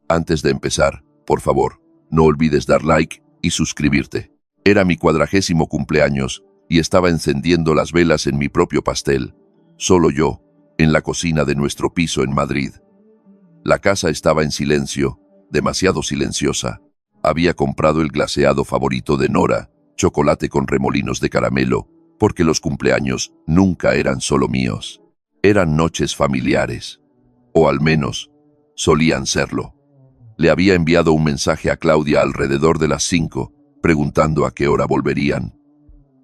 Antes de empezar, por favor, no olvides dar like y suscribirte. Era mi 40º cumpleaños y estaba encendiendo las velas en mi propio pastel, solo yo, en la cocina de nuestro piso en Madrid. La casa estaba en silencio, demasiado silenciosa. Había comprado el glaseado favorito de Nora, chocolate con remolinos de caramelo, porque los cumpleaños nunca eran solo míos. Eran noches familiares. O al menos, solían serlo. Le había enviado un mensaje a Claudia alrededor de las 5, preguntando a qué hora volverían.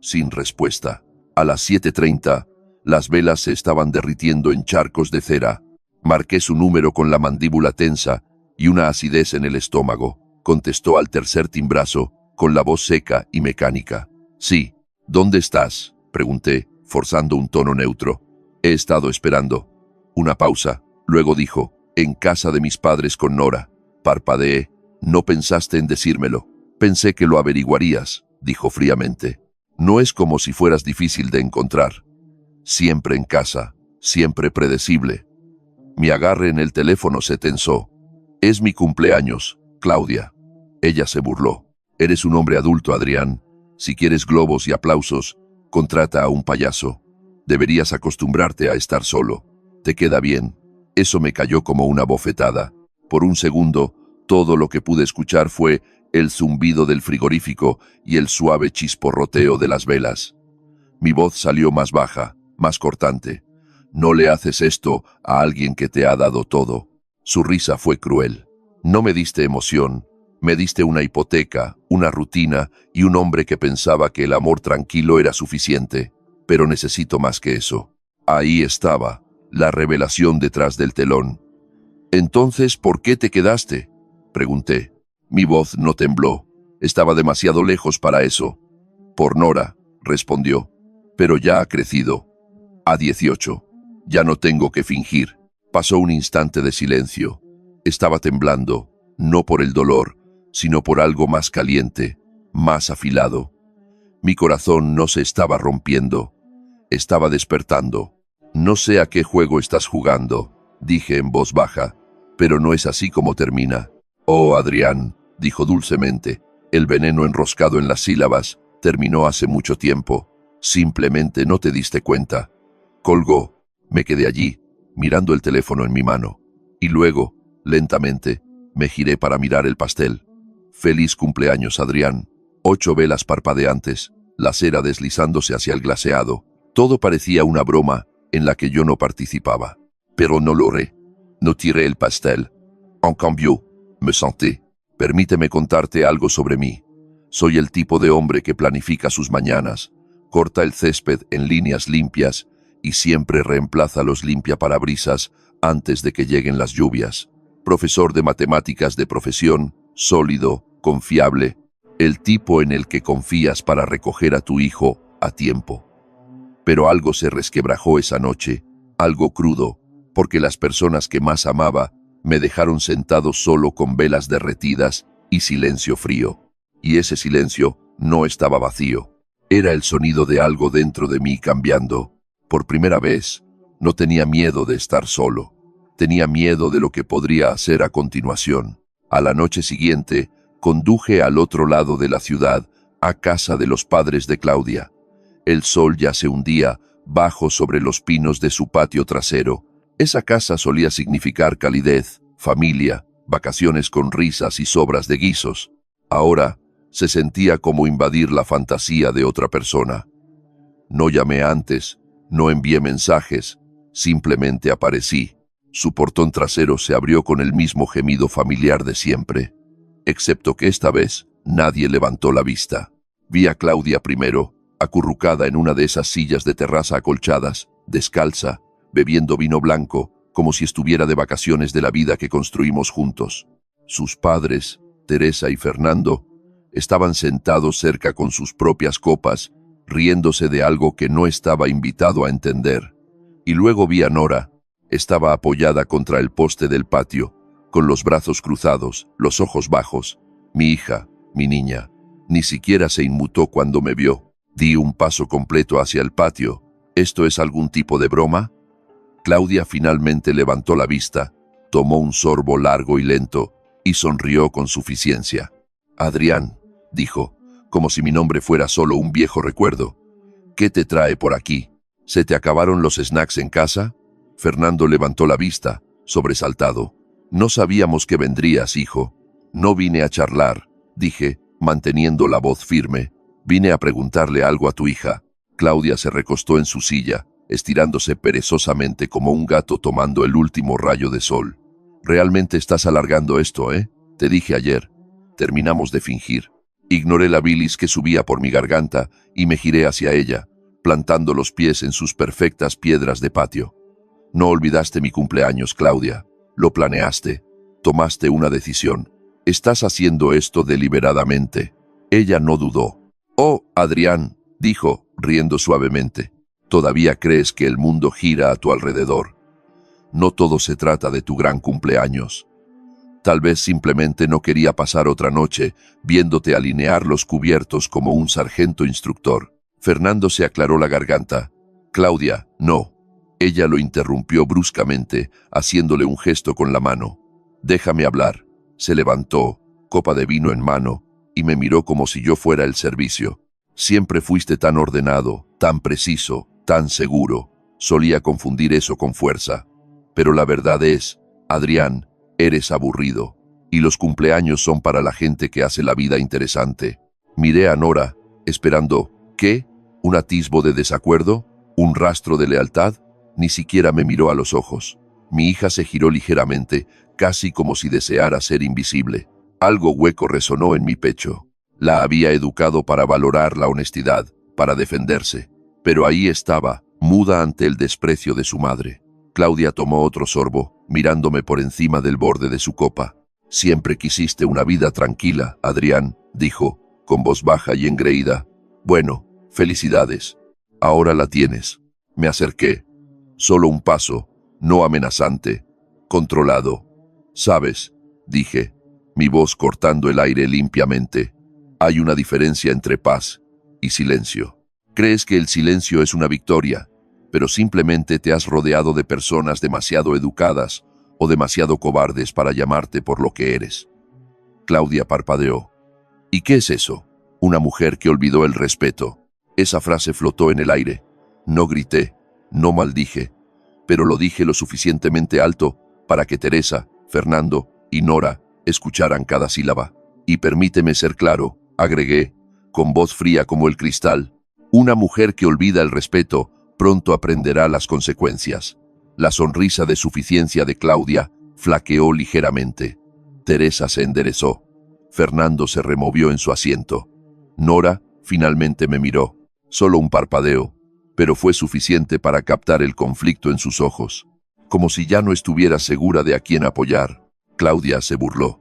Sin respuesta. A las 7:30, las velas se estaban derritiendo en charcos de cera. Marqué su número con la mandíbula tensa y una acidez en el estómago. Contestó al tercer timbrazo, con la voz seca y mecánica. Sí. ¿Dónde estás?, pregunté, forzando un tono neutro. He estado esperando. Una pausa. Luego dijo, en casa de mis padres con Nora. Parpadeé. No pensaste en decírmelo. Pensé que lo averiguarías, dijo fríamente. No es como si fueras difícil de encontrar. Siempre en casa, siempre predecible. Mi agarre en el teléfono se tensó. Es mi cumpleaños, Claudia. Ella se burló. Eres un hombre adulto, Adrián. Si quieres globos y aplausos, contrata a un payaso. Deberías acostumbrarte a estar solo. Te queda bien. Eso me cayó como una bofetada. Por un segundo, todo lo que pude escuchar fue el zumbido del frigorífico y el suave chisporroteo de las velas. Mi voz salió más baja, más cortante. No le haces esto a alguien que te ha dado todo. Su risa fue cruel. No me diste emoción, me diste una hipoteca, una rutina y un hombre que pensaba que el amor tranquilo era suficiente. Pero necesito más que eso. Ahí estaba, la revelación detrás del telón. Entonces, ¿por qué te quedaste?, pregunté. Mi voz no tembló. Estaba demasiado lejos para eso. Por Nora, respondió. Pero ya ha crecido. A 18. Ya no tengo que fingir. Pasó un instante de silencio. Estaba temblando, no por el dolor, sino por algo más caliente, más afilado. Mi corazón no se estaba rompiendo. Estaba despertando. No sé a qué juego estás jugando, dije en voz baja, pero no es así como termina. Oh, Adrián, dijo dulcemente. El veneno enroscado en las sílabas terminó hace mucho tiempo. Simplemente no te diste cuenta. Colgó. Me quedé allí, mirando el teléfono en mi mano. Y luego, lentamente, me giré para mirar el pastel. Feliz cumpleaños, Adrián. 8 velas parpadeantes, la cera deslizándose hacia el glaseado. Todo parecía una broma en la que yo no participaba. Pero no logré. No tiré el pastel. En cambio, me senté. Permíteme contarte algo sobre mí. Soy el tipo de hombre que planifica sus mañanas, corta el césped en líneas limpias y siempre reemplaza los limpiaparabrisas antes de que lleguen las lluvias. Profesor de matemáticas de profesión, sólido, confiable, el tipo en el que confías para recoger a tu hijo a tiempo. Pero algo se resquebrajó esa noche, algo crudo, porque las personas que más amaba me dejaron sentado solo con velas derretidas y silencio frío. Y ese silencio no estaba vacío. Era el sonido de algo dentro de mí cambiando. Por primera vez, no tenía miedo de estar solo. Tenía miedo de lo que podría hacer a continuación. A la noche siguiente, conduje al otro lado de la ciudad, a casa de los padres de Claudia. El sol ya se hundía bajo sobre los pinos de su patio trasero. Esa casa solía significar calidez, familia, vacaciones con risas y sobras de guisos. Ahora se sentía como invadir la fantasía de otra persona. No llamé antes, no envié mensajes, simplemente aparecí. Su portón trasero se abrió con el mismo gemido familiar de siempre, excepto que esta vez nadie levantó la vista. Vi a Claudia primero, acurrucada en una de esas sillas de terraza acolchadas, descalza, bebiendo vino blanco, como si estuviera de vacaciones de la vida que construimos juntos. Sus padres, Teresa y Fernando, estaban sentados cerca con sus propias copas, riéndose de algo que no estaba invitado a entender. Y luego vi a Nora. Estaba apoyada contra el poste del patio, con los brazos cruzados, los ojos bajos. Mi hija, mi niña, ni siquiera se inmutó cuando me vio. Di un paso completo hacia el patio. ¿Esto es algún tipo de broma? Claudia finalmente levantó la vista, tomó un sorbo largo y lento, y sonrió con suficiencia. Adrián, dijo, como si mi nombre fuera solo un viejo recuerdo. ¿Qué te trae por aquí? ¿Se te acabaron los snacks en casa? Fernando levantó la vista, sobresaltado. No sabíamos que vendrías, hijo. No vine a charlar, dije, manteniendo la voz firme. Vine a preguntarle algo a tu hija. Claudia se recostó en su silla, estirándose perezosamente como un gato tomando el último rayo de sol. Realmente estás alargando esto, ¿eh? Te dije ayer. Terminamos de fingir. Ignoré la bilis que subía por mi garganta y me giré hacia ella, plantando los pies en sus perfectas piedras de patio. No olvidaste mi cumpleaños, Claudia. Lo planeaste. Tomaste una decisión. Estás haciendo esto deliberadamente. Ella no dudó. Oh, Adrián, dijo, riendo suavemente. Todavía crees que el mundo gira a tu alrededor. No todo se trata de tu gran cumpleaños. Tal vez simplemente no quería pasar otra noche viéndote alinear los cubiertos como un sargento instructor. Fernando se aclaró la garganta. Claudia, no. Ella lo interrumpió bruscamente, haciéndole un gesto con la mano. Déjame hablar. Se levantó, copa de vino en mano, y me miró como si yo fuera el servicio. Siempre fuiste tan ordenado, tan preciso, tan seguro. Solía confundir eso con fuerza. Pero la verdad es, Adrián, eres aburrido, y los cumpleaños son para la gente que hace la vida interesante. Miré a Nora, esperando, ¿qué? ¿Un atisbo de desacuerdo? ¿Un rastro de lealtad? Ni siquiera me miró a los ojos. Mi hija se giró ligeramente, casi como si deseara ser invisible. Algo hueco resonó en mi pecho. La había educado para valorar la honestidad, para defenderse. Pero ahí estaba, muda ante el desprecio de su madre. Claudia tomó otro sorbo, mirándome por encima del borde de su copa. Siempre quisiste una vida tranquila, Adrián, dijo, con voz baja y engreída. Bueno, felicidades. Ahora la tienes. Me acerqué. Solo un paso, no amenazante, controlado. ¿Sabes? Dije, mi voz cortando el aire limpiamente. Hay una diferencia entre paz y silencio. Crees que el silencio es una victoria, pero simplemente te has rodeado de personas demasiado educadas o demasiado cobardes para llamarte por lo que eres. Claudia parpadeó. ¿Y qué es eso? Una mujer que olvidó el respeto. Esa frase flotó en el aire. No grité, no maldije, pero lo dije lo suficientemente alto para que Teresa, Fernando y Nora escucharan cada sílaba. Y permíteme ser claro, agregué, con voz fría como el cristal, una mujer que olvida el respeto pronto aprenderá las consecuencias. La sonrisa de suficiencia de Claudia flaqueó ligeramente. Teresa se enderezó. Fernando se removió en su asiento. Nora finalmente me miró. Solo un parpadeo, pero fue suficiente para captar el conflicto en sus ojos. Como si ya no estuviera segura de a quién apoyar. Claudia se burló.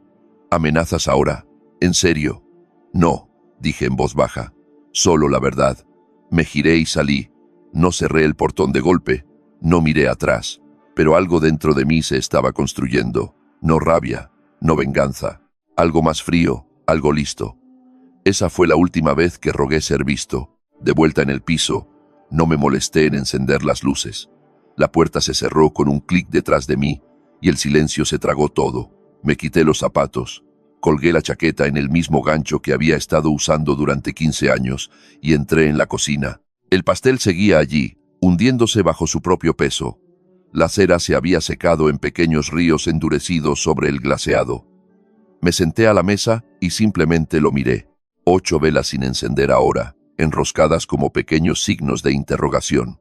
¿Amenazas ahora? ¿En serio? No, dije en voz baja. Solo la verdad. Me giré y salí. No cerré el portón de golpe. No miré atrás. Pero algo dentro de mí se estaba construyendo. No rabia, no venganza. Algo más frío, algo listo. Esa fue la última vez que rogué ser visto. De vuelta en el piso, no me molesté en encender las luces. La puerta se cerró con un clic detrás de mí y el silencio se tragó todo. Me quité los zapatos, colgué la chaqueta en el mismo gancho que había estado usando durante 15 años y entré en la cocina. El pastel seguía allí, hundiéndose bajo su propio peso. La cera se había secado en pequeños ríos endurecidos sobre el glaseado. Me senté a la mesa y simplemente lo miré. 8 velas sin encender ahora, enroscadas como pequeños signos de interrogación.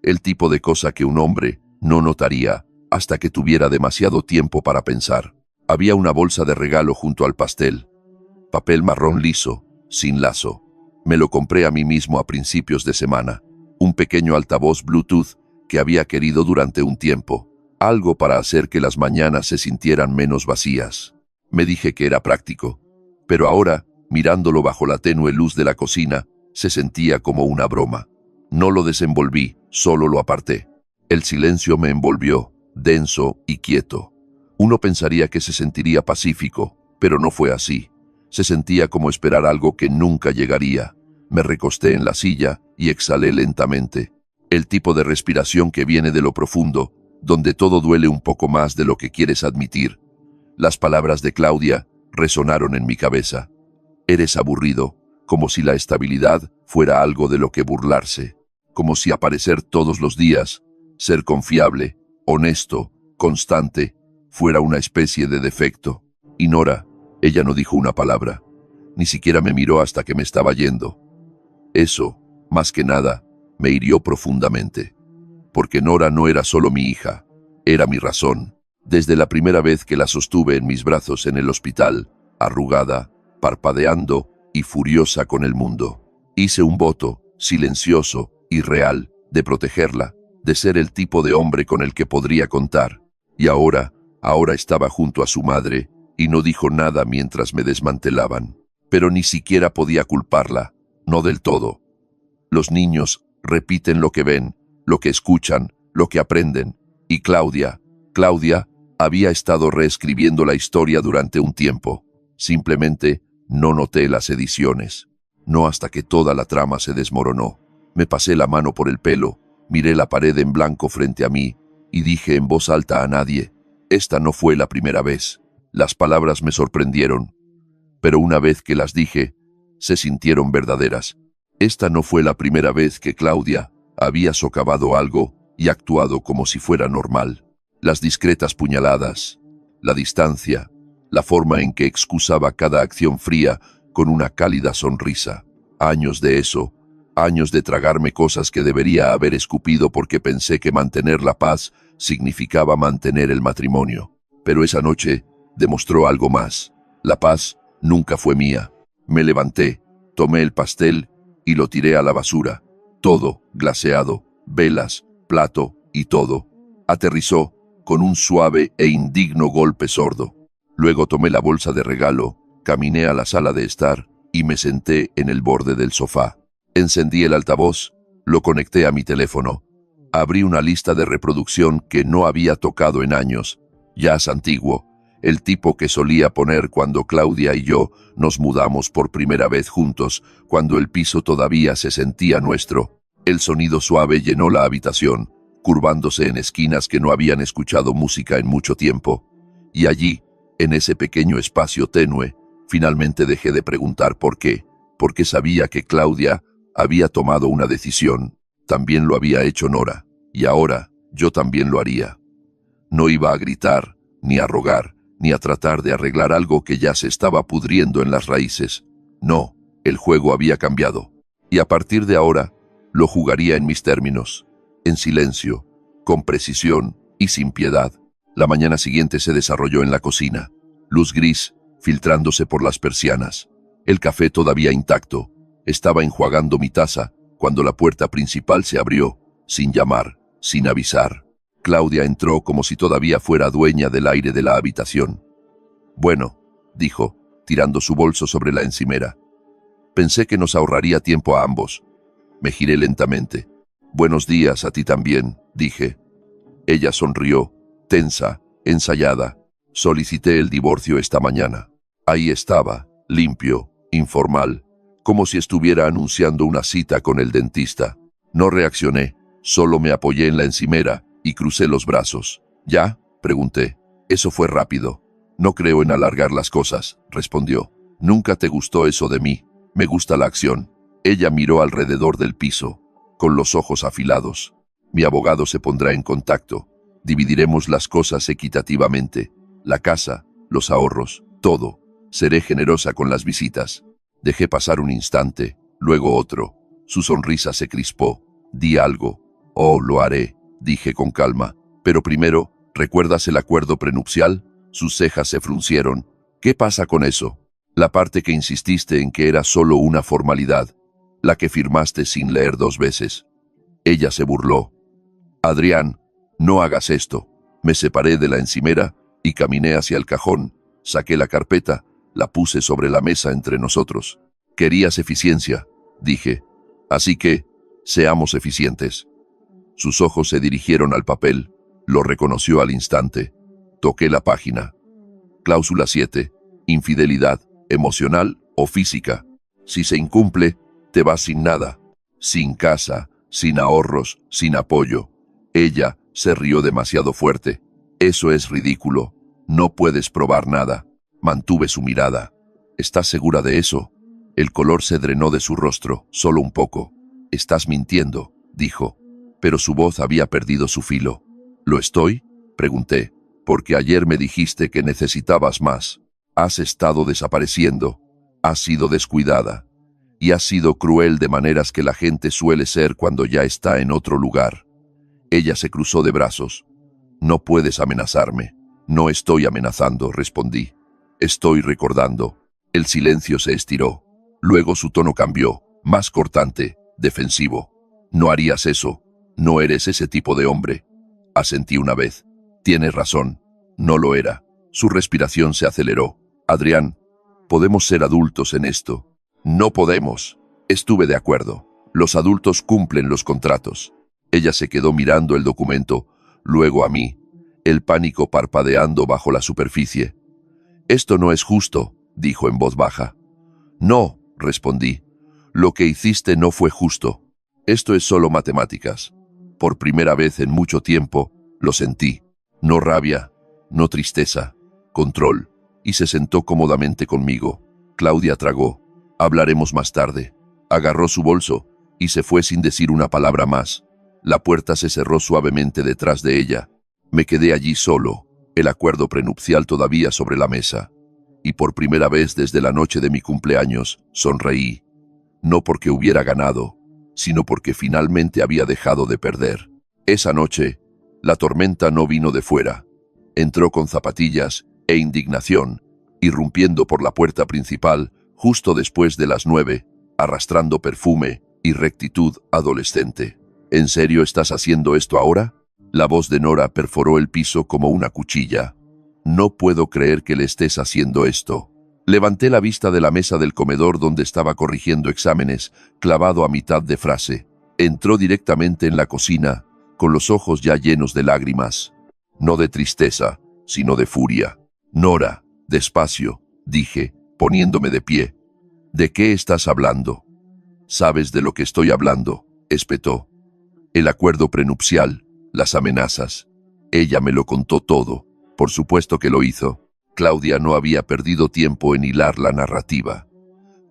El tipo de cosa que un hombre no notaría hasta que tuviera demasiado tiempo para pensar. Había una bolsa de regalo junto al pastel. Papel marrón liso, sin lazo. Me lo compré a mí mismo a principios de semana. Un pequeño altavoz Bluetooth que había querido durante un tiempo. Algo para hacer que las mañanas se sintieran menos vacías. Me dije que era práctico. Pero ahora, mirándolo bajo la tenue luz de la cocina, se sentía como una broma. No lo desenvolví, solo lo aparté. El silencio me envolvió, denso y quieto. Uno pensaría que se sentiría pacífico, pero no fue así. Se sentía como esperar algo que nunca llegaría. Me recosté en la silla y exhalé lentamente. El tipo de respiración que viene de lo profundo, donde todo duele un poco más de lo que quieres admitir. Las palabras de Claudia resonaron en mi cabeza. Eres aburrido, como si la estabilidad fuera algo de lo que burlarse, como si aparecer todos los días, ser confiable, honesto, constante, fuera una especie de defecto. Y Nora, ella no dijo una palabra, ni siquiera me miró hasta que me estaba yendo. Eso, más que nada, me hirió profundamente, porque Nora no era solo mi hija, era mi razón. Desde la primera vez que la sostuve en mis brazos en el hospital, arrugada, parpadeando y furiosa con el mundo, hice un voto, silencioso y real, de protegerla, de ser el tipo de hombre con el que podría contar. Y ahora estaba junto a su madre, y no dijo nada mientras me desmantelaban. Pero ni siquiera podía culparla, no del todo. Los niños repiten lo que ven, lo que escuchan, lo que aprenden. Y Claudia había estado reescribiendo la historia durante un tiempo. Simplemente no noté las ediciones. No hasta que toda la trama se desmoronó. Me pasé la mano por el pelo, miré la pared en blanco frente a mí y dije en voz alta a nadie: esta no fue la primera vez. Las palabras me sorprendieron, pero una vez que las dije, se sintieron verdaderas. Esta no fue la primera vez que Claudia había socavado algo y actuado como si fuera normal. Las discretas puñaladas, la distancia, la forma en que excusaba cada acción fría con una cálida sonrisa. Años de eso, años de tragarme cosas que debería haber escupido porque pensé que mantener la paz significaba mantener el matrimonio. Pero esa noche demostró algo más. La paz nunca fue mía. Me levanté, tomé el pastel y lo tiré a la basura. Todo, glaseado, velas, plato y todo. Aterrizó con un suave e indigno golpe sordo. Luego tomé la bolsa de regalo, caminé a la sala de estar y me senté en el borde del sofá. Encendí el altavoz, lo conecté a mi teléfono. Abrí una lista de reproducción que no había tocado en años. Jazz antiguo, el tipo que solía poner cuando Claudia y yo nos mudamos por primera vez juntos, cuando el piso todavía se sentía nuestro. El sonido suave llenó la habitación, curvándose en esquinas que no habían escuchado música en mucho tiempo. Y allí, en ese pequeño espacio tenue, finalmente dejé de preguntar por qué, porque sabía que Claudia había tomado una decisión. También lo había hecho Nora, y ahora yo también lo haría. No iba a gritar, ni a rogar, ni a tratar de arreglar algo que ya se estaba pudriendo en las raíces. No, el juego había cambiado, y a partir de ahora lo jugaría en mis términos, en silencio, con precisión y sin piedad. La mañana siguiente se desarrolló en la cocina, luz gris filtrándose por las persianas, el café todavía intacto. Estaba enjuagando mi taza cuando la puerta principal se abrió, sin llamar, sin avisar. Claudia entró como si todavía fuera dueña del aire de la habitación. Bueno, dijo, tirando su bolso sobre la encimera. Pensé que nos ahorraría tiempo a ambos. Me giré lentamente. Buenos días a ti también, dije. Ella sonrió, tensa, ensayada. Solicité el divorcio esta mañana. Ahí estaba, limpio, informal, como si estuviera anunciando una cita con el dentista. No reaccioné, solo me apoyé en la encimera y crucé los brazos. ¿Ya?, pregunté. Eso fue rápido. No creo en alargar las cosas, respondió. Nunca te gustó eso de mí. Me gusta la acción. Ella miró alrededor del piso, con los ojos afilados. Mi abogado se pondrá en contacto. Dividiremos las cosas equitativamente. La casa, los ahorros, todo. Seré generosa con las visitas. Dejé pasar un instante, luego otro. Su sonrisa se crispó. Di algo. Oh, lo haré, dije con calma. Pero primero, ¿recuerdas el acuerdo prenupcial? Sus cejas se fruncieron. ¿Qué pasa con eso? La parte que insististe en que era solo una formalidad, la que firmaste sin leer 2 veces. Ella se burló. Adrián, no hagas esto. Me separé de la encimera y caminé hacia el cajón. Saqué la carpeta, la puse sobre la mesa entre nosotros. Querías eficiencia, dije. Así que, seamos eficientes. Sus ojos se dirigieron al papel. Lo reconoció al instante. Toqué la página. Cláusula 7. Infidelidad, emocional o física. Si se incumple, te vas sin nada. Sin casa, sin ahorros, sin apoyo. Ella se rió demasiado fuerte. Eso es ridículo. No puedes probar nada. Mantuve su mirada. ¿Estás segura de eso? El color se drenó de su rostro, solo un poco. Estás mintiendo, dijo, pero su voz había perdido su filo. ¿Lo estoy? Pregunté, porque ayer me dijiste que necesitabas más. Has estado desapareciendo, has sido descuidada, y has sido cruel de maneras que la gente suele ser cuando ya está en otro lugar. Ella se cruzó de brazos. No puedes amenazarme. No estoy amenazando, respondí. Estoy recordando. El silencio se estiró. Luego su tono cambió, más cortante, defensivo. No harías eso. No eres ese tipo de hombre. Asentí una vez. Tienes razón. No lo era. Su respiración se aceleró. Adrián, podemos ser adultos en esto. No podemos. Estuve de acuerdo. Los adultos cumplen los contratos. Ella se quedó mirando el documento, luego a mí, el pánico parpadeando bajo la superficie. Esto no es justo, dijo en voz baja. No, respondí. Lo que hiciste no fue justo. Esto es solo matemáticas. Por primera vez en mucho tiempo, lo sentí. No rabia, no tristeza, control. Y se sentó cómodamente conmigo. Claudia tragó. Hablaremos más tarde. Agarró su bolso y se fue sin decir una palabra más. La puerta se cerró suavemente detrás de ella. Me quedé allí solo, el acuerdo prenupcial todavía sobre la mesa. Y por primera vez desde la noche de mi cumpleaños, sonreí. No porque hubiera ganado, sino porque finalmente había dejado de perder. Esa noche, la tormenta no vino de fuera. Entró con zapatillas e indignación, irrumpiendo por la puerta principal justo después de las 9, arrastrando perfume y rectitud adolescente. ¿En serio estás haciendo esto ahora? La voz de Nora perforó el piso como una cuchilla. No puedo creer que le estés haciendo esto. Levanté la vista de la mesa del comedor donde estaba corrigiendo exámenes, clavado a mitad de frase. Entró directamente en la cocina, con los ojos ya llenos de lágrimas. No de tristeza, sino de furia. Nora, despacio, dije, poniéndome de pie. ¿De qué estás hablando? Sabes de lo que estoy hablando, espetó. El acuerdo prenupcial, las amenazas. Ella me lo contó todo. Por supuesto que lo hizo. Claudia no había perdido tiempo en hilar la narrativa.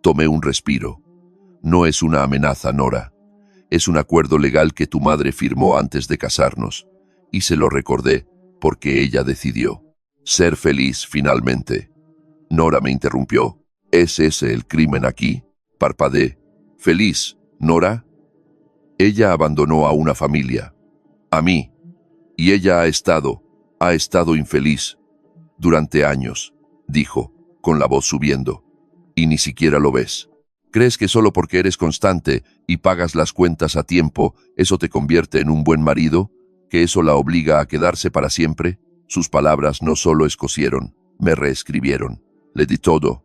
Tomé un respiro. No es una amenaza, Nora. Es un acuerdo legal que tu madre firmó antes de casarnos. Y se lo recordé, porque ella decidió. Ser feliz, finalmente. Nora me interrumpió. ¿Es ese el crimen aquí? Parpadeé. ¿Feliz, Nora? Ella abandonó a una familia. A mí. Y ella ha estado infeliz. Durante años, dijo, con la voz subiendo. Y ni siquiera lo ves. ¿Crees que solo porque eres constante y pagas las cuentas a tiempo, eso te convierte en un buen marido? ¿Que eso la obliga a quedarse para siempre? Sus palabras no solo escocieron, me reescribieron. Le di todo.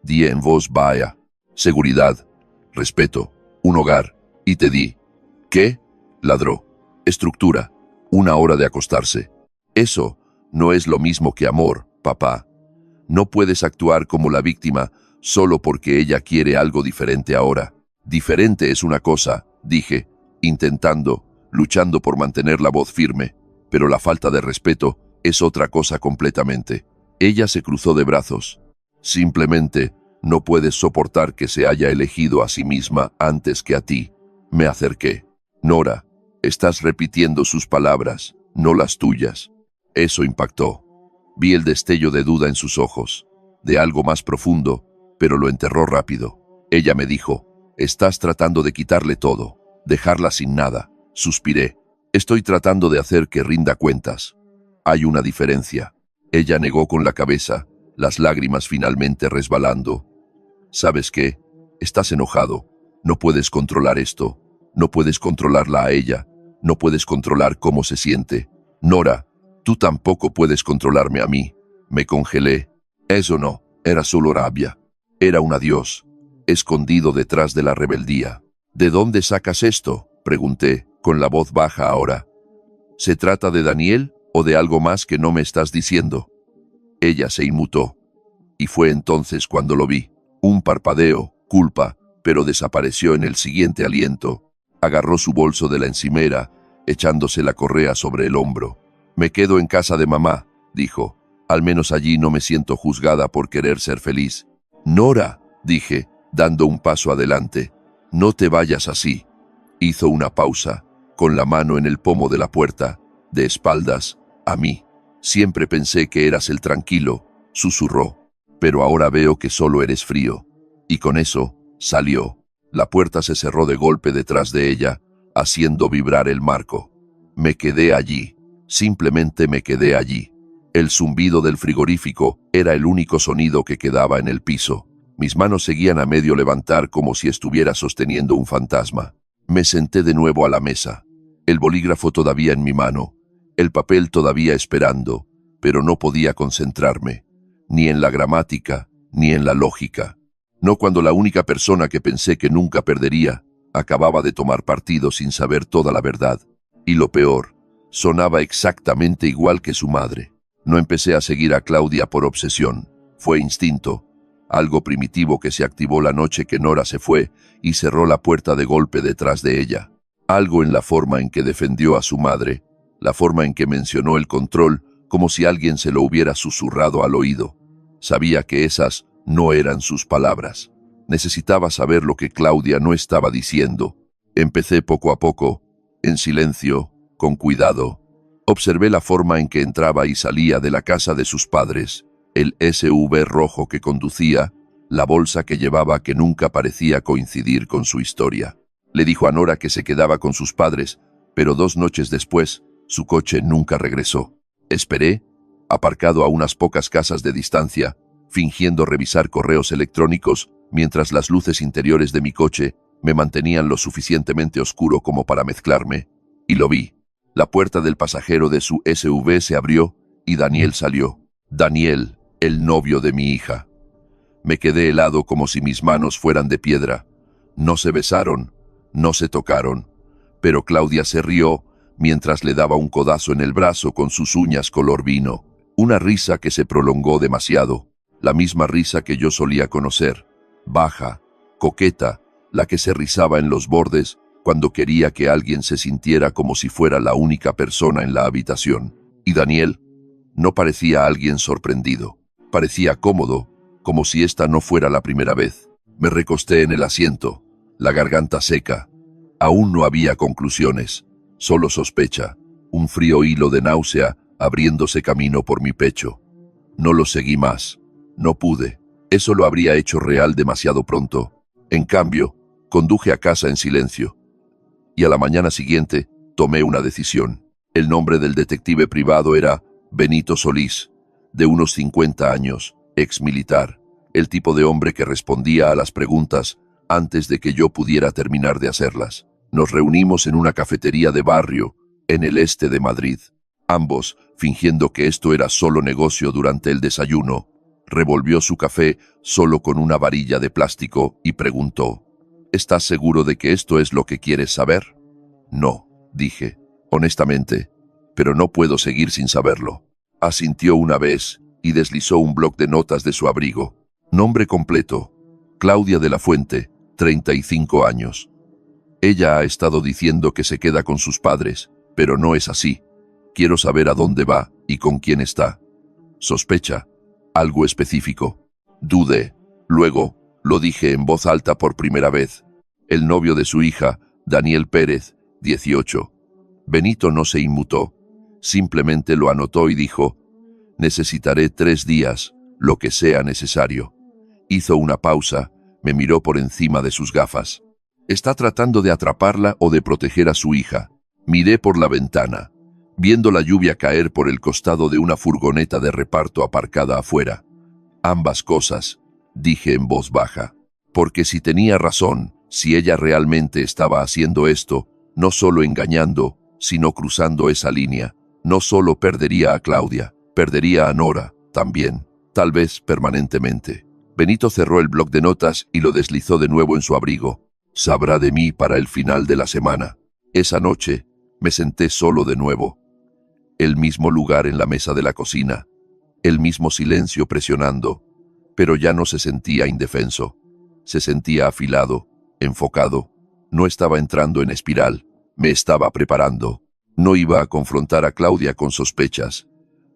Di en voz baja. Seguridad, respeto, un hogar. Y te di. ¿Qué? Ladró. Estructura. 1 hora de acostarse. Eso no es lo mismo que amor, papá. No puedes actuar como la víctima solo porque ella quiere algo diferente ahora. Diferente es una cosa, dije, luchando por mantener la voz firme, pero la falta de respeto es otra cosa completamente. Ella se cruzó de brazos. Simplemente no puedes soportar que se haya elegido a sí misma antes que a ti. Me acerqué. Nora, estás repitiendo sus palabras, no las tuyas. Eso impactó. Vi el destello de duda en sus ojos, de algo más profundo, pero lo enterró rápido. Ella me dijo, estás tratando de quitarle todo, dejarla sin nada. Suspiré. Estoy tratando de hacer que rinda cuentas. Hay una diferencia. Ella negó con la cabeza, las lágrimas finalmente resbalando. ¿Sabes qué? Estás enojado. No puedes controlar esto. No puedes controlarla a ella. No puedes controlar cómo se siente. Nora, tú tampoco puedes controlarme a mí. Me congelé. Eso no, era solo rabia. Era un adiós, escondido detrás de la rebeldía. ¿De dónde sacas esto?, pregunté, con la voz baja ahora. ¿Se trata de Daniel o de algo más que no me estás diciendo? Ella se inmutó. Y fue entonces cuando lo vi. Un parpadeo, culpa, pero desapareció en el siguiente aliento. Agarró su bolso de la encimera, echándose la correa sobre el hombro. Me quedo en casa de mamá, dijo. Al menos allí no me siento juzgada por querer ser feliz. Nora, dije, dando un paso adelante, no te vayas así. Hizo una pausa, con la mano en el pomo de la puerta, de espaldas, a mí. Siempre pensé que eras el tranquilo, susurró, pero ahora veo que solo eres frío. Y con eso, salió. La puerta se cerró de golpe detrás de ella, haciendo vibrar el marco. Me quedé allí, simplemente me quedé allí. El zumbido del frigorífico era el único sonido que quedaba en el piso. Mis manos seguían a medio levantar como si estuviera sosteniendo un fantasma. Me senté de nuevo a la mesa, el bolígrafo todavía en mi mano, el papel todavía esperando, pero no podía concentrarme, ni en la gramática, ni en la lógica. No cuando la única persona que pensé que nunca perdería, acababa de tomar partido sin saber toda la verdad. Y lo peor, sonaba exactamente igual que su madre. No empecé a seguir a Claudia por obsesión, fue instinto, algo primitivo que se activó la noche que Nora se fue y cerró la puerta de golpe detrás de ella. Algo en la forma en que defendió a su madre, la forma en que mencionó el control, como si alguien se lo hubiera susurrado al oído. Sabía que esas no eran sus palabras. Necesitaba saber lo que Claudia no estaba diciendo. Empecé poco a poco, en silencio, con cuidado. Observé la forma en que entraba y salía de la casa de sus padres, el SUV rojo que conducía, la bolsa que llevaba que nunca parecía coincidir con su historia. Le dijo a Nora que se quedaba con sus padres, pero 2 noches después, su coche nunca regresó. Esperé, aparcado a unas pocas casas de distancia, fingiendo revisar correos electrónicos, mientras las luces interiores de mi coche me mantenían lo suficientemente oscuro como para mezclarme, y lo vi. La puerta del pasajero de su SUV se abrió y Daniel salió. Daniel, el novio de mi hija. Me quedé helado como si mis manos fueran de piedra. No se besaron, no se tocaron, pero Claudia se rió mientras le daba un codazo en el brazo con sus uñas color vino. Una risa que se prolongó demasiado, la misma risa que yo solía conocer, baja, coqueta, la que se rizaba en los bordes cuando quería que alguien se sintiera como si fuera la única persona en la habitación. Y Daniel no parecía alguien sorprendido, parecía cómodo, como si esta no fuera la primera vez. Me recosté en el asiento, la garganta seca. Aún no había conclusiones, solo sospecha, un frío hilo de náusea abriéndose camino por mi pecho. No lo seguí más, no pude. Eso lo habría hecho real demasiado pronto. En cambio, conduje a casa en silencio. Y a la mañana siguiente, tomé una decisión. El nombre del detective privado era Benito Solís, de unos 50 años, ex militar, el tipo de hombre que respondía a las preguntas antes de que yo pudiera terminar de hacerlas. Nos reunimos en una cafetería de barrio, en el este de Madrid. Ambos, fingiendo que esto era solo negocio durante el desayuno, revolvió su café solo con una varilla de plástico y preguntó: ¿Estás seguro de que esto es lo que quieres saber? No, dije, honestamente, pero no puedo seguir sin saberlo. Asintió una vez y deslizó un bloc de notas de su abrigo. Nombre completo: Claudia de la Fuente, 35 años. Ella ha estado diciendo que se queda con sus padres, pero no es así. Quiero saber a dónde va y con quién está. Sospecha algo específico. Dudé. Luego, lo dije en voz alta por primera vez. El novio de su hija, Daniel Pérez, 18. Benito no se inmutó. Simplemente lo anotó y dijo: necesitaré 3 días, lo que sea necesario. Hizo una pausa, me miró por encima de sus gafas. ¿Está tratando de atraparla o de proteger a su hija? Miré por la ventana, viendo la lluvia caer por el costado de una furgoneta de reparto aparcada afuera. Ambas cosas, dije en voz baja. Porque si tenía razón, si ella realmente estaba haciendo esto, no solo engañando, sino cruzando esa línea, no solo perdería a Claudia, perdería a Nora, también, tal vez permanentemente. Benito cerró el bloc de notas y lo deslizó de nuevo en su abrigo. Sabrá de mí para el final de la semana. Esa noche, me senté solo de nuevo. El mismo lugar en la mesa de la cocina, el mismo silencio presionando, pero ya no se sentía indefenso. Se sentía afilado, enfocado. No estaba entrando en espiral, me estaba preparando. No iba a confrontar a Claudia con sospechas.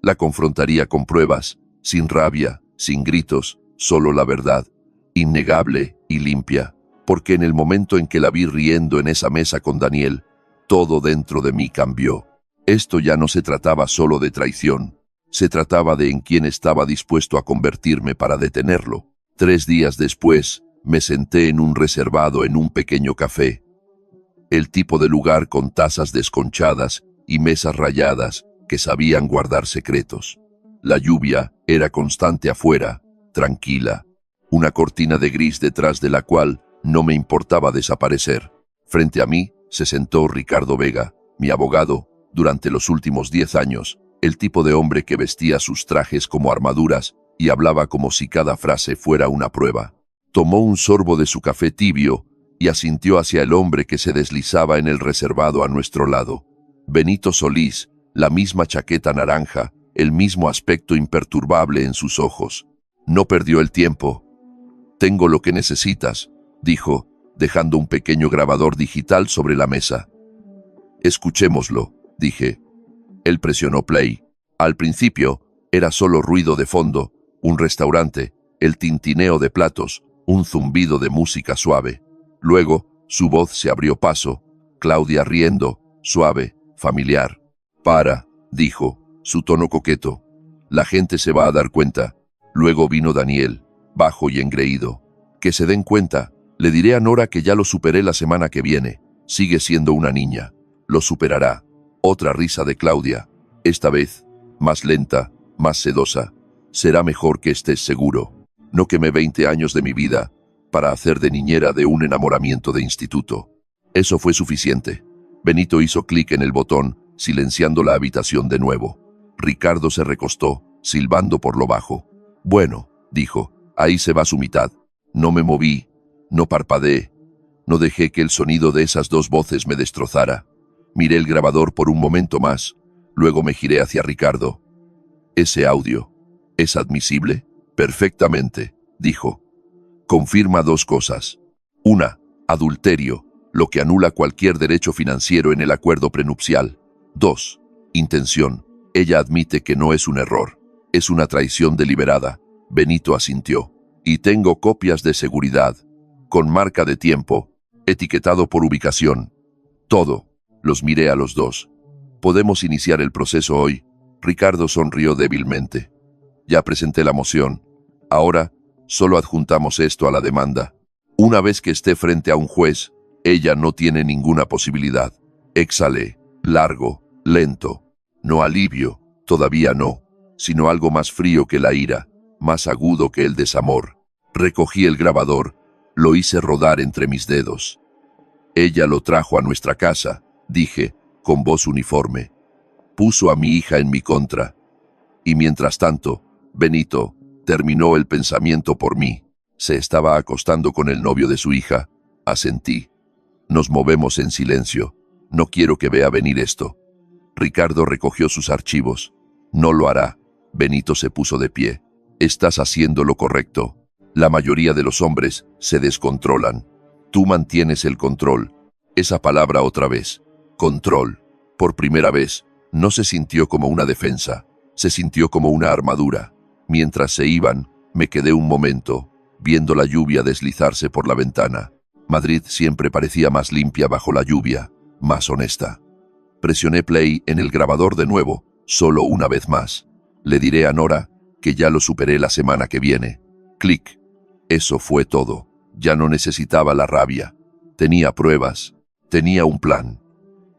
La confrontaría con pruebas, sin rabia, sin gritos, solo la verdad, innegable y limpia, porque en el momento en que la vi riendo en esa mesa con Daniel, todo dentro de mí cambió. Esto ya no se trataba solo de traición, se trataba de en quién estaba dispuesto a convertirme para detenerlo. 3 días después, me senté en un reservado en un pequeño café. El tipo de lugar con tazas desconchadas y mesas rayadas que sabían guardar secretos. La lluvia era constante afuera, tranquila, una cortina de gris detrás de la cual no me importaba desaparecer. Frente a mí se sentó Ricardo Vega, mi abogado, durante los últimos 10 años, el tipo de hombre que vestía sus trajes como armaduras y hablaba como si cada frase fuera una prueba. Tomó un sorbo de su café tibio y asintió hacia el hombre que se deslizaba en el reservado a nuestro lado. Benito Solís, la misma chaqueta naranja, el mismo aspecto imperturbable en sus ojos. No perdió el tiempo. «Tengo lo que necesitas», dijo, dejando un pequeño grabador digital sobre la mesa. «Escuchémoslo», dije. Él presionó play. Al principio, era solo ruido de fondo, un restaurante, el tintineo de platos, un zumbido de música suave. Luego, su voz se abrió paso, Claudia riendo, suave, familiar. «Para», dijo, su tono coqueto. «La gente se va a dar cuenta». Luego vino Daniel, bajo y engreído. «Que se den cuenta. Le diré a Nora que ya lo superé la semana que viene. Sigue siendo una niña. Lo superará». Otra risa de Claudia. Esta vez, más lenta, más sedosa. «Será mejor que estés seguro. No quemé 20 años de mi vida para hacer de niñera de un enamoramiento de instituto». Eso fue suficiente. Benito hizo clic en el botón, silenciando la habitación de nuevo. Ricardo se recostó, silbando por lo bajo. «Bueno», dijo, «ahí se va su mitad». No me moví, no parpadeé, no dejé que el sonido de esas dos voces me destrozara. Miré el grabador por un momento más, luego me giré hacia Ricardo. «¿Ese audio es admisible?» «Perfectamente», dijo. «Confirma 2 cosas. 1, adulterio, lo que anula cualquier derecho financiero en el acuerdo prenupcial. 2, intención. Ella admite que no es un error, es una traición deliberada». Benito asintió. «Y tengo copias de seguridad, con marca de tiempo, etiquetado por ubicación. Todo». Los miré a los dos. «¿Podemos iniciar el proceso hoy?» Ricardo sonrió débilmente. «Ya presenté la moción. Ahora, solo adjuntamos esto a la demanda. Una vez que esté frente a un juez, ella no tiene ninguna posibilidad». Exhalé, largo, lento. No alivio, todavía no, sino algo más frío que la ira, más agudo que el desamor. Recogí el grabador, lo hice rodar entre mis dedos. «Ella lo trajo a nuestra casa», dije, con voz uniforme. «Puso a mi hija en mi contra. Y mientras tanto, Benito terminó el pensamiento por mí. Se estaba acostando con el novio de su hija». Asentí. Nos movemos en silencio. No quiero que vea venir esto. Ricardo recogió sus archivos. «No lo hará». Benito se puso de pie. «Estás haciendo lo correcto. La mayoría de los hombres se descontrolan. Tú mantienes el control». Esa palabra otra vez. Control. Por primera vez, no se sintió como una defensa. Se sintió como una armadura. Mientras se iban, me quedé un momento, viendo la lluvia deslizarse por la ventana. Madrid siempre parecía más limpia bajo la lluvia, más honesta. Presioné play en el grabador de nuevo, solo una vez más. Le diré a Nora que ya lo superé la semana que viene. Clic. Eso fue todo. Ya no necesitaba la rabia. Tenía pruebas. Tenía un plan.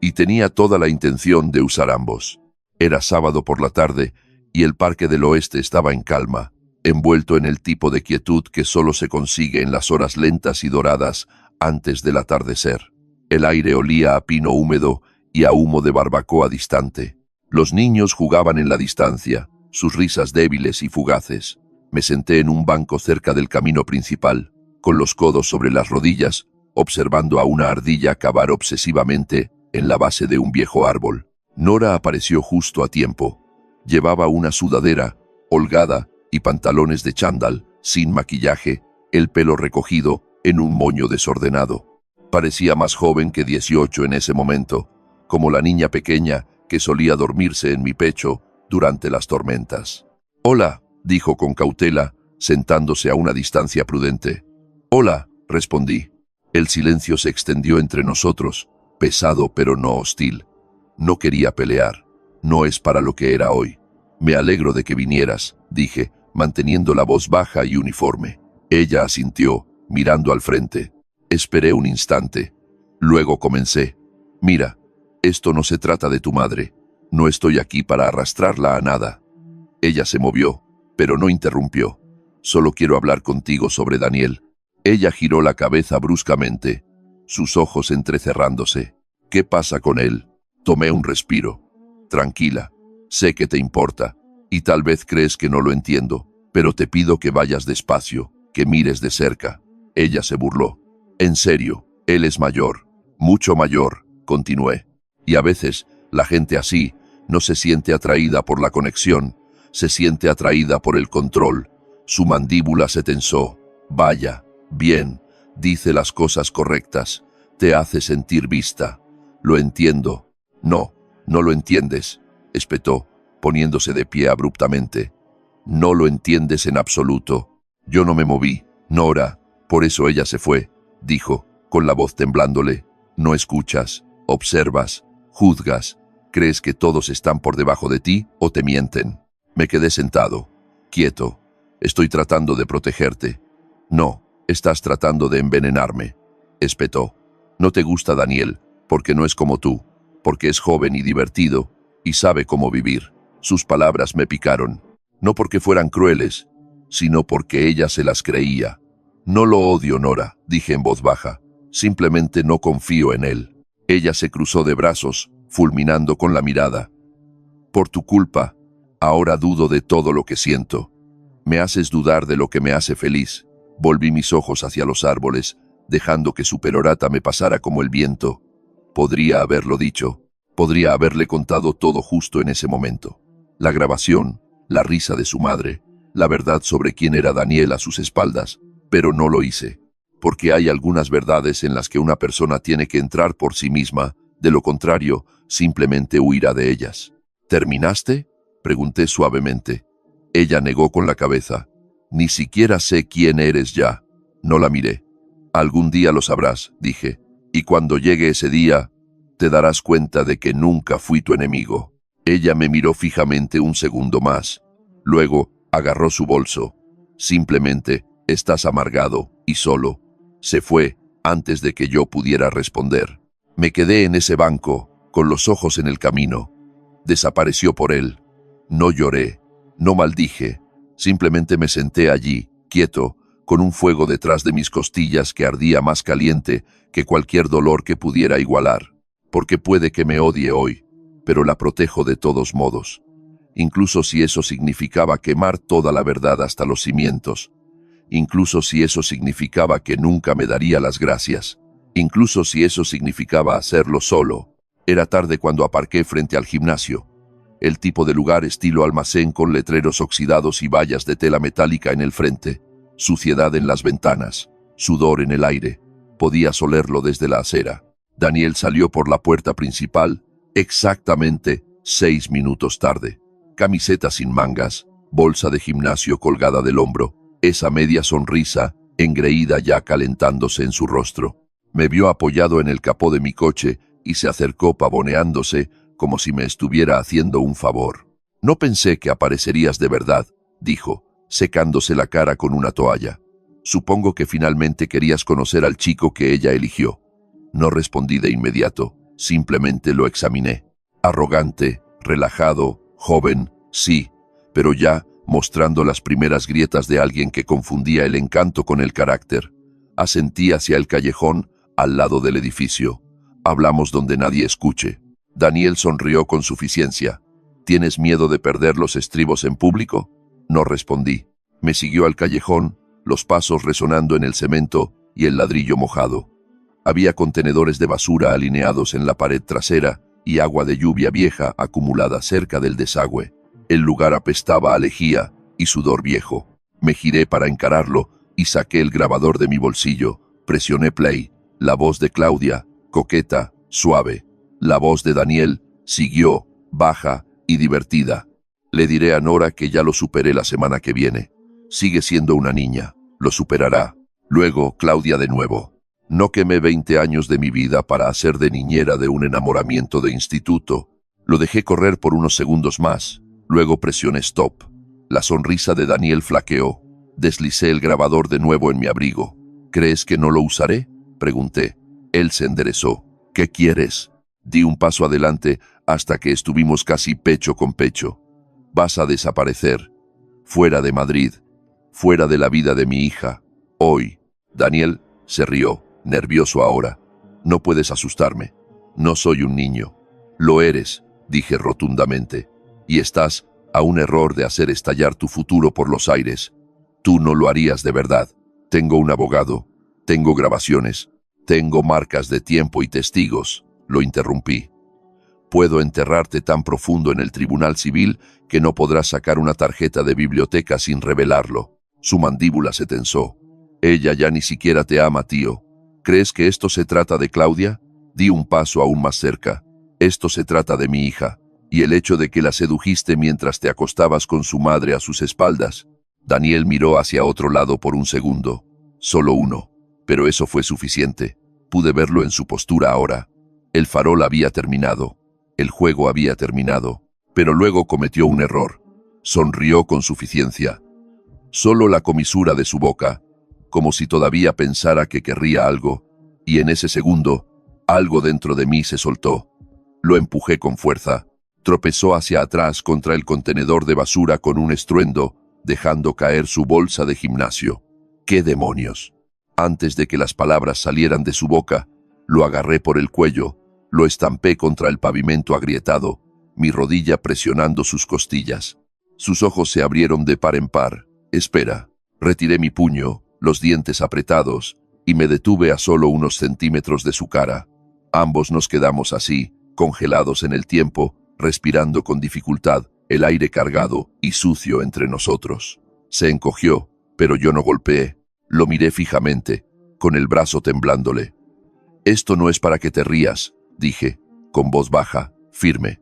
Y tenía toda la intención de usar ambos. Era sábado por la tarde y el Parque del Oeste estaba en calma, envuelto en el tipo de quietud que solo se consigue en las horas lentas y doradas antes del atardecer. El aire olía a pino húmedo y a humo de barbacoa distante. Los niños jugaban en la distancia, sus risas débiles y fugaces. Me senté en un banco cerca del camino principal, con los codos sobre las rodillas, observando a una ardilla cavar obsesivamente en la base de un viejo árbol. Nora apareció justo a tiempo. Llevaba una sudadera, holgada, y pantalones de chándal, sin maquillaje, el pelo recogido en un moño desordenado. Parecía más joven que 18 en ese momento, como la niña pequeña que solía dormirse en mi pecho durante las tormentas. «Hola», dijo con cautela, sentándose a una distancia prudente. «Hola», respondí. El silencio se extendió entre nosotros, pesado pero no hostil. No quería pelear. No es para lo que era hoy. «Me alegro de que vinieras», dije, manteniendo la voz baja y uniforme. Ella asintió, mirando al frente. Esperé un instante. Luego comencé. «Mira, esto no se trata de tu madre. No estoy aquí para arrastrarla a nada». Ella se movió, pero no interrumpió. «Solo quiero hablar contigo sobre Daniel». Ella giró la cabeza bruscamente, sus ojos entrecerrándose. «¿Qué pasa con él?» Tomé un respiro. «Tranquila, sé que te importa, y tal vez crees que no lo entiendo, pero te pido que vayas despacio, que mires de cerca». Ella se burló. «En serio, él es mayor, mucho mayor», continué. «Y a veces, la gente así no se siente atraída por la conexión, se siente atraída por el control». Su mandíbula se tensó. «Vaya, bien, dice las cosas correctas, te hace sentir vista. Lo entiendo». «No, no lo entiendes», espetó, poniéndose de pie abruptamente. «No lo entiendes en absoluto». Yo no me moví. «Nora, por eso ella se fue», dijo, con la voz temblándole. «No escuchas, observas, juzgas. ¿Crees que todos están por debajo de ti o te mienten?» Me quedé sentado, quieto. «Estoy tratando de protegerte». «No, estás tratando de envenenarme», espetó. «No te gusta Daniel, porque no es como tú, porque es joven y divertido, y sabe cómo vivir». Sus palabras me picaron, no porque fueran crueles, sino porque ella se las creía. «No lo odio, Nora», dije en voz baja. «Simplemente no confío en él». Ella se cruzó de brazos, fulminando con la mirada. «Por tu culpa, ahora dudo de todo lo que siento. Me haces dudar de lo que me hace feliz». Volví mis ojos hacia los árboles, dejando que su perorata me pasara como el viento. Podría haberlo dicho, podría haberle contado todo justo en ese momento. La grabación, la risa de su madre, la verdad sobre quién era Daniel a sus espaldas, pero no lo hice. Porque hay algunas verdades en las que una persona tiene que entrar por sí misma, de lo contrario, simplemente huirá de ellas. «¿Terminaste?», pregunté suavemente. Ella negó con la cabeza. «Ni siquiera sé quién eres ya». No la miré. «Algún día lo sabrás», dije, «y cuando llegue ese día, te darás cuenta de que nunca fui tu enemigo». Ella me miró fijamente un segundo más. Luego, agarró su bolso. «Simplemente, estás amargado y solo». Se fue antes de que yo pudiera responder. Me quedé en ese banco, con los ojos en el camino. Desapareció por él. No lloré, no maldije. Simplemente me senté allí, quieto, con un fuego detrás de mis costillas que ardía más caliente que cualquier dolor que pudiera igualar. Porque puede que me odie hoy, pero la protejo de todos modos. Incluso si eso significaba quemar toda la verdad hasta los cimientos. Incluso si eso significaba que nunca me daría las gracias. Incluso si eso significaba hacerlo solo. Era tarde cuando aparqué frente al gimnasio. El tipo de lugar estilo almacén con letreros oxidados y vallas de tela metálica en el frente. Suciedad en las ventanas. Sudor en el aire. Podías olerlo desde la acera. Daniel salió por la puerta principal, exactamente 6 minutos tarde. Camiseta sin mangas, bolsa de gimnasio colgada del hombro, esa media sonrisa, engreída ya calentándose en su rostro. Me vio apoyado en el capó de mi coche y se acercó pavoneándose como si me estuviera haciendo un favor. «No pensé que aparecerías de verdad», dijo, secándose la cara con una toalla. «Supongo que finalmente querías conocer al chico que ella eligió». No respondí de inmediato, simplemente lo examiné. Arrogante, relajado, joven, sí, pero ya mostrando las primeras grietas de alguien que confundía el encanto con el carácter. Asentí hacia el callejón, al lado del edificio. «Hablamos donde nadie escuche». Daniel sonrió con suficiencia. «¿Tienes miedo de perder los estribos en público?». No respondí. Me siguió al callejón, los pasos resonando en el cemento y el ladrillo mojado. Había contenedores de basura alineados en la pared trasera y agua de lluvia vieja acumulada cerca del desagüe. El lugar apestaba a lejía y sudor viejo. Me giré para encararlo y saqué el grabador de mi bolsillo. Presioné play. La voz de Claudia, coqueta, suave. La voz de Daniel siguió, baja y divertida. Le diré a Nora que ya lo superé la semana que viene. Sigue siendo una niña. Lo superará. Luego, Claudia de nuevo. No quemé 20 años de mi vida para hacer de niñera de un enamoramiento de instituto. Lo dejé correr por unos segundos más. Luego presioné stop. La sonrisa de Daniel flaqueó. Deslicé el grabador de nuevo en mi abrigo. ¿Crees que no lo usaré?, pregunté. Él se enderezó. ¿Qué quieres? Di un paso adelante hasta que estuvimos casi pecho con pecho. Vas a desaparecer. Fuera de Madrid. Fuera de la vida de mi hija. Hoy. Daniel se rió, nervioso ahora. No puedes asustarme. No soy un niño. Lo eres, dije rotundamente. Y estás a un error de hacer estallar tu futuro por los aires. Tú no lo harías de verdad. Tengo un abogado. Tengo grabaciones. Tengo marcas de tiempo y testigos. Lo interrumpí. Puedo enterrarte tan profundo en el tribunal civil que no podrás sacar una tarjeta de biblioteca sin revelarlo. Su mandíbula se tensó. Ella ya ni siquiera te ama, tío. ¿Crees que esto se trata de Claudia? Di un paso aún más cerca. Esto se trata de mi hija. Y el hecho de que la sedujiste mientras te acostabas con su madre a sus espaldas. Daniel miró hacia otro lado por un segundo. Solo uno. Pero eso fue suficiente. Pude verlo en su postura ahora. El farol había terminado. El juego había terminado, pero luego cometió un error. Sonrió con suficiencia. Solo la comisura de su boca, como si todavía pensara que querría algo, y en ese segundo, algo dentro de mí se soltó. Lo empujé con fuerza. Tropezó hacia atrás contra el contenedor de basura con un estruendo, dejando caer su bolsa de gimnasio. ¡Qué demonios! Antes de que las palabras salieran de su boca, lo agarré por el cuello. Lo estampé contra el pavimento agrietado, mi rodilla presionando sus costillas. Sus ojos se abrieron de par en par. Espera. Retiré mi puño, los dientes apretados, y me detuve a solo unos centímetros de su cara. Ambos nos quedamos así, congelados en el tiempo, respirando con dificultad, el aire cargado y sucio entre nosotros. Se encogió, pero yo no golpeé. Lo miré fijamente, con el brazo temblándole. Esto no es para que te rías, dije, con voz baja, firme.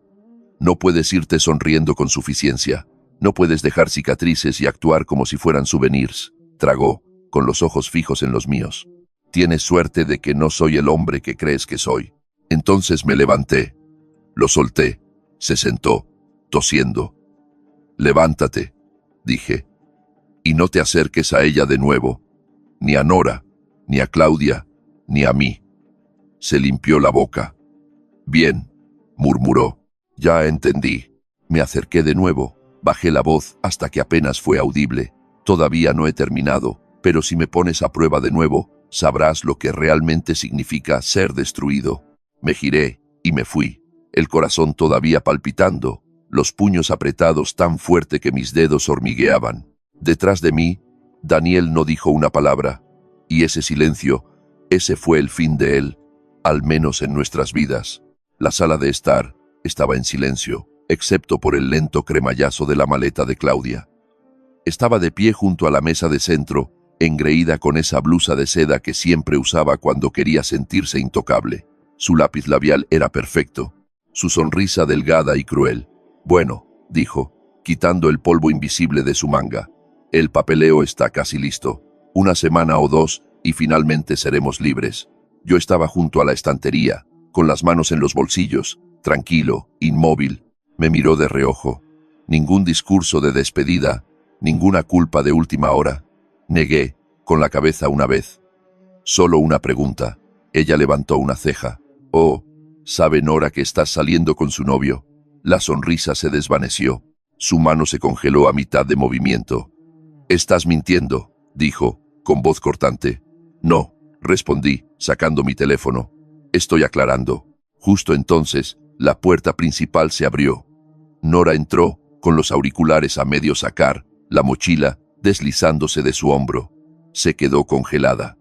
No puedes irte sonriendo con suficiencia. No puedes dejar cicatrices y actuar como si fueran souvenirs. Tragó, con los ojos fijos en los míos. Tienes suerte de que no soy el hombre que crees que soy. Entonces me levanté. Lo solté. Se sentó, tosiendo. Levántate, dije. Y no te acerques a ella de nuevo. Ni a Nora, ni a Claudia, ni a mí. Se limpió la boca. Bien, murmuró. Ya entendí. Me acerqué de nuevo. Bajé la voz hasta que apenas fue audible. Todavía no he terminado, pero si me pones a prueba de nuevo, sabrás lo que realmente significa ser destruido. Me giré y me fui, el corazón todavía palpitando, los puños apretados tan fuerte que mis dedos hormigueaban. Detrás de mí, Daniel no dijo una palabra, y ese silencio, ese fue el fin de él, al menos en nuestras vidas. La sala de estar estaba en silencio, excepto por el lento cremallazo de la maleta de Claudia. Estaba de pie junto a la mesa de centro, engreída con esa blusa de seda que siempre usaba cuando quería sentirse intocable. Su lápiz labial era perfecto, su sonrisa delgada y cruel. Bueno, dijo, quitando el polvo invisible de su manga. El papeleo está casi listo. 1 semana o 2 y finalmente seremos libres. Yo estaba junto a la estantería, con las manos en los bolsillos, tranquilo, inmóvil. Me miró de reojo. Ningún discurso de despedida, ninguna culpa de última hora. Negué, con la cabeza una vez. Solo una pregunta. Ella levantó una ceja. Oh, ¿sabe Nora que estás saliendo con su novio? La sonrisa se desvaneció. Su mano se congeló a mitad de movimiento. Estás mintiendo, dijo, con voz cortante. No, respondí, sacando mi teléfono. Estoy aclarando. Justo entonces, la puerta principal se abrió. Nora entró, con los auriculares a medio sacar, la mochila deslizándose de su hombro. Se quedó congelada.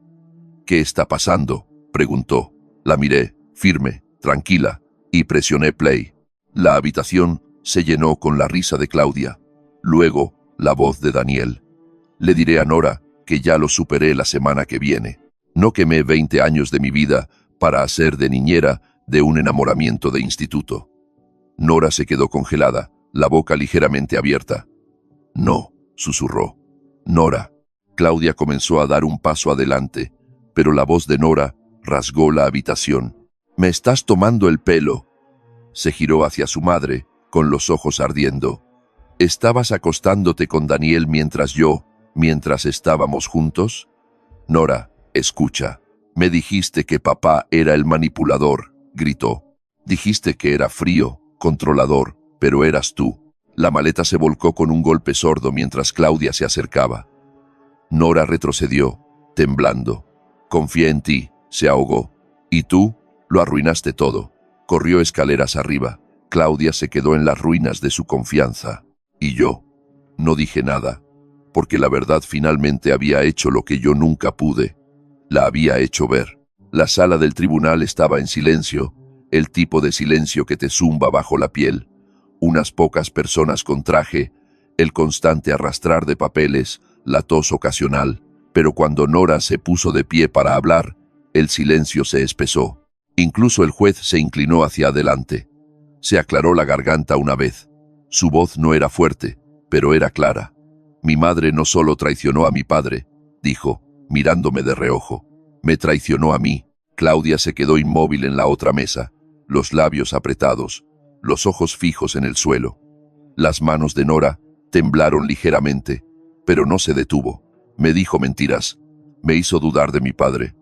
¿Qué está pasando?, preguntó. La miré, firme, tranquila, y presioné play. La habitación se llenó con la risa de Claudia. Luego, la voz de Daniel. Le diré a Nora que ya lo superé la semana que viene. No quemé 20 años de mi vida para hacer de niñera de un enamoramiento de instituto. Nora se quedó congelada, la boca ligeramente abierta. No, susurró. Nora. Claudia comenzó a dar un paso adelante, pero la voz de Nora rasgó la habitación. «Me estás tomando el pelo». Se giró hacia su madre, con los ojos ardiendo. «¿Estabas acostándote con Daniel mientras estábamos juntos?» «Nora, escucha. Me dijiste que papá era el manipulador», gritó. «Dijiste que era frío, controlador, pero eras tú». La maleta se volcó con un golpe sordo mientras Claudia se acercaba. Nora retrocedió, temblando. «Confié en ti», se ahogó. «Y tú, lo arruinaste todo». Corrió escaleras arriba. Claudia se quedó en las ruinas de su confianza. Y yo no dije nada, porque la verdad finalmente había hecho lo que yo nunca pude. La había hecho ver. La sala del tribunal estaba en silencio, el tipo de silencio que te zumba bajo la piel. Unas pocas personas con traje, el constante arrastrar de papeles, la tos ocasional. Pero cuando Nora se puso de pie para hablar, el silencio se espesó. Incluso el juez se inclinó hacia adelante. Se aclaró la garganta una vez. Su voz no era fuerte, pero era clara. «Mi madre no solo traicionó a mi padre», dijo, mirándome de reojo. «Me traicionó a mí». Claudia se quedó inmóvil en la otra mesa, los labios apretados, los ojos fijos en el suelo. Las manos de Nora temblaron ligeramente, pero no se detuvo. Me dijo mentiras. Me hizo dudar de mi padre.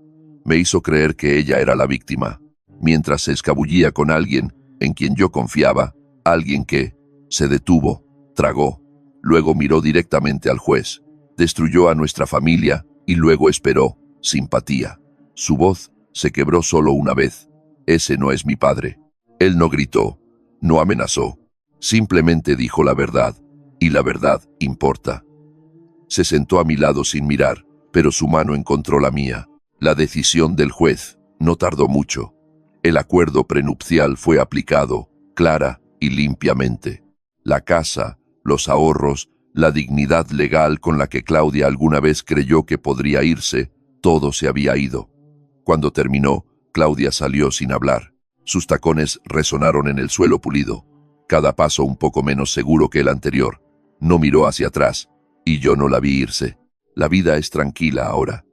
Me hizo creer que ella era la víctima, mientras se escabullía con alguien en quien yo confiaba, alguien que se detuvo, tragó, luego miró directamente al juez, destruyó a nuestra familia y luego esperó simpatía. Su voz se quebró solo una vez. «Ese no es mi padre». Él no gritó, no amenazó, simplemente dijo la verdad, y la verdad importa. Se sentó a mi lado sin mirar, pero su mano encontró la mía. La decisión del juez no tardó mucho. El acuerdo prenupcial fue aplicado, clara y limpiamente. La casa, los ahorros, la dignidad legal con la que Claudia alguna vez creyó que podría irse, todo se había ido. Cuando terminó, Claudia salió sin hablar. Sus tacones resonaron en el suelo pulido, cada paso un poco menos seguro que el anterior. No miró hacia atrás, y yo no la vi irse. La vida es tranquila ahora.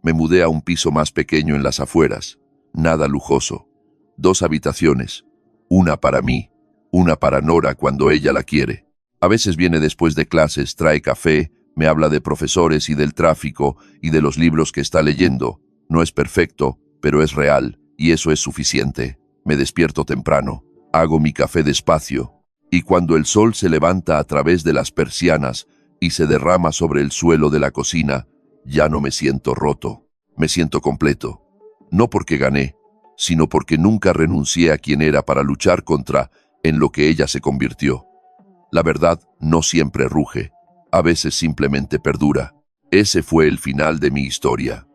Me mudé a un piso más pequeño en las afueras, nada lujoso. 2 habitaciones, una para mí, una para Nora cuando ella la quiere. A veces viene después de clases, trae café, me habla de profesores y del tráfico y de los libros que está leyendo. No es perfecto, pero es real, y eso es suficiente. Me despierto temprano, hago mi café despacio, y cuando el sol se levanta a través de las persianas y se derrama sobre el suelo de la cocina, ya no me siento roto, me siento completo. No porque gané, sino porque nunca renuncié a quien era para luchar contra en lo que ella se convirtió. La verdad no siempre ruge, a veces simplemente perdura. Ese fue el final de mi historia.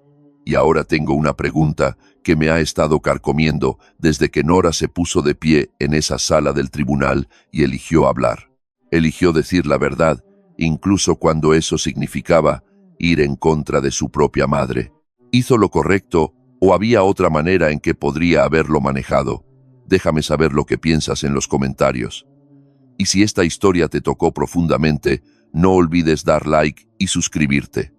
Y ahora tengo una pregunta que me ha estado carcomiendo desde que Nora se puso de pie en esa sala del tribunal y eligió hablar. Eligió decir la verdad, incluso cuando eso significaba ir en contra de su propia madre. ¿Hizo lo correcto o había otra manera en que podría haberlo manejado? Déjame saber lo que piensas en los comentarios. Y si esta historia te tocó profundamente, no olvides dar like y suscribirte.